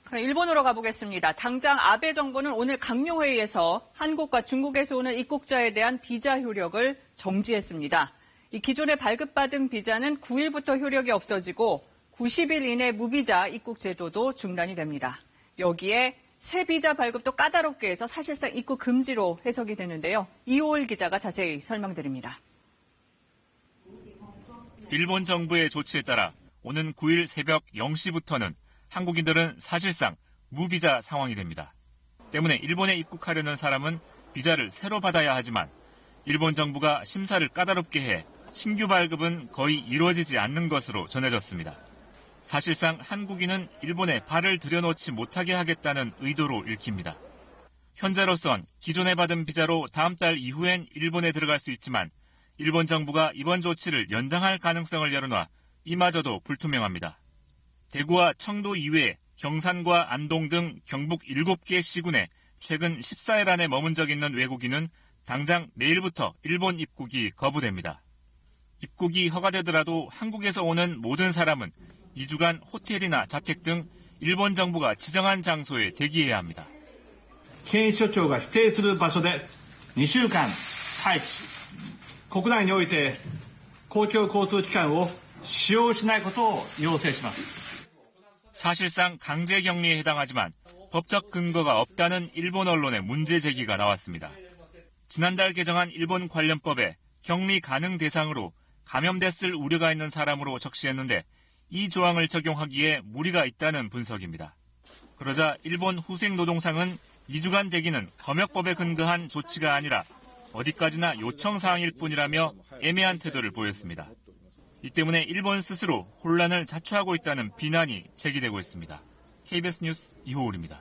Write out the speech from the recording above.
그럼 일본으로 가보겠습니다. 당장 아베 정부는 오늘 강요회의에서 한국과 중국에서 오는 입국자에 대한 비자 효력을 정지했습니다. 이 기존에 발급받은 비자는 9일부터 효력이 없어지고 90일 이내 무비자 입국 제도도 중단이 됩니다. 여기에 새 비자 발급도 까다롭게 해서 사실상 입국 금지로 해석이 되는데요. 이호을 기자가 자세히 설명드립니다. 일본 정부의 조치에 따라 오는 9일 새벽 0시부터는 한국인들은 사실상 무비자 상황이 됩니다. 때문에 일본에 입국하려는 사람은 비자를 새로 받아야 하지만 일본 정부가 심사를 까다롭게 해 신규 발급은 거의 이루어지지 않는 것으로 전해졌습니다. 사실상 한국인은 일본에 발을 들여놓지 못하게 하겠다는 의도로 읽힙니다. 현재로선 기존에 받은 비자로 다음 달 이후엔 일본에 들어갈 수 있지만 일본 정부가 이번 조치를 연장할 가능성을 열어놔 이마저도 불투명합니다. 대구와 청도 이외에 경산과 안동 등 경북 7개 시군에 최근 14일 안에 머문 적 있는 외국인은 당장 내일부터 일본 입국이 거부됩니다. 입국이 허가되더라도 한국에서 오는 모든 사람은 2주간 호텔이나 자택 등 일본 정부가 지정한 장소에 대기해야 합니다. 検疫所長が指定する場所で2週間待機、国内において公共交通機関を使用しないことを要請します。 사실상 강제 격리에 해당하지만 법적 근거가 없다는 일본 언론의 문제 제기가 나왔습니다. 지난달 개정한 일본 관련법에 격리 가능 대상으로 감염됐을 우려가 있는 사람으로 적시했는데 이 조항을 적용하기에 무리가 있다는 분석입니다. 그러자 일본 후생노동상은 2주간 대기는 검역법에 근거한 조치가 아니라 어디까지나 요청사항일 뿐이라며 애매한 태도를 보였습니다. 이 때문에 일본 스스로 혼란을 자초하고 있다는 비난이 제기되고 있습니다. KBS 뉴스 이호울입니다.